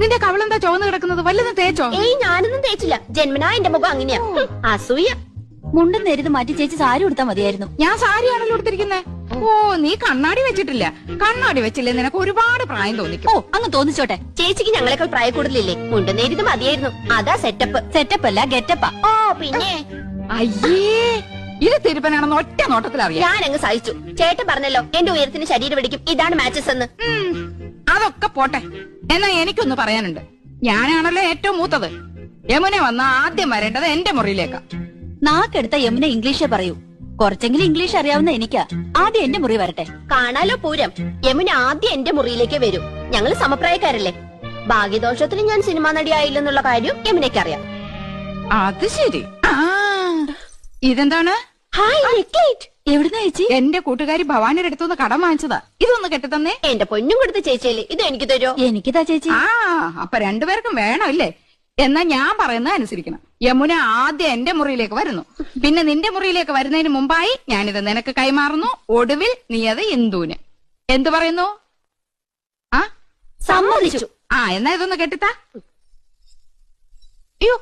നിന്റെ കവളെന്താ ചുവന്ന് കിടക്കുന്നത്? വല്ലതും തേച്ചോ? ഏയ് ഞാനൊന്നും തേച്ചില്ല. ജന്മനാ എന്റെ മുഖം അങ്ങനെയാ. അസൂയ. മുണ്ടും നേരിത് മാറ്റി ചേച്ചി സാരി ഉടുത്താ മതിയായിരുന്നു. ഞാൻ സാരിയാണല്ലോ എടുത്തിരിക്കുന്നത്. ഓ, നീ കണ്ണാടി വെച്ചിട്ടില്ല. കണ്ണാടി വെച്ചില്ലേ നിനക്ക് ഒരുപാട് പ്രായം തോന്നിക്കും. ഓ, അങ്ങ് തോന്നിച്ചോട്ടെ. ചേച്ചിക്ക് ഞങ്ങളെക്കാൾ പ്രായ കൂടുതലില്ലേ? മുണ്ടും നേരിത് മതിയായിരുന്നു. അതാ സെറ്റപ്പ്. സെറ്റപ്പ് അല്ല ഗെറ്റപ്പാ. ഓ പിന്നെ അയ്യേ, ഇത് തിരുപ്പനാണെന്ന് ഒറ്റ നോട്ടത്തിൽ അറിയാം. ഞാൻ അങ്ങ് സഹിച്ചു. ചേട്ടൻ പറഞ്ഞല്ലോ എന്റെ ഉയരത്തിന് ശരീരം പിടിക്കും, ഇതാണ് മാച്ചസ് എന്ന്. അതൊക്കെ പോട്ടെ. എന്നാ എനിക്കൊന്ന് പറയാനുണ്ട്. ഞാനാണല്ലോ ഏറ്റവും മൂത്തത്. യമുന വന്ന ആദ്യം വരേണ്ടത് എന്റെ മുറിയിലേക്കാ. നാക്കെടുത്ത യമുന ഇംഗ്ലീഷേ പറയൂ. കുറച്ചെങ്കിലും ഇംഗ്ലീഷ് അറിയാവുന്ന എനിക്കാ. ആദ്യം എന്റെ മുറി വരട്ടെ. കാണാലോ പൂരം. യമുന ആദ്യം എന്റെ മുറിയിലേക്ക് വരൂ. ഞങ്ങൾ സമപ്രായക്കാരല്ലേ. ഭാഗ്യദോഷത്തിന് ഞാൻ സിനിമാ നടിയായില്ലെന്നുള്ള കാര്യം യമുനയ്ക്ക് അറിയാം. അത് ശരി. ഇതെന്താണ്? ഹായ് നെക്ലേറ്റ്. എവിടുന്ന ചേച്ചി? എന്റെ കൂട്ടുകാരി ഭവാനിയുടെ അടുത്തുനിന്ന് കടം വാങ്ങിച്ചതാ. ഇതൊന്ന് കെട്ടിത്തന്നേ. എന്റെ പൊന്നും കൊടുത്ത ചേച്ചിയല്ലേ, ഇത് എനിക്ക് തരുമോ? എനിക്കിതാ ചേച്ചി. അപ്പൊ രണ്ടുപേർക്കും വേണം അല്ലേ? എന്നാ ഞാൻ പറയുന്നത് അനുസരിക്കണം. യമുന ആദ്യം എന്റെ മുറിയിലേക്ക് വരുന്നു. പിന്നെ നിന്റെ മുറിയിലേക്ക് വരുന്നതിന് മുമ്പായി ഞാനിത് നിനക്ക് കൈമാറുന്നു. ഒടുവിൽ നീ അത് ഇന്ദുവിന്. എന്തു പറയുന്നു? സമ്മതിച്ചു. എന്നാ ഇതൊന്ന് കെട്ടിത്താ. അയ്യോ,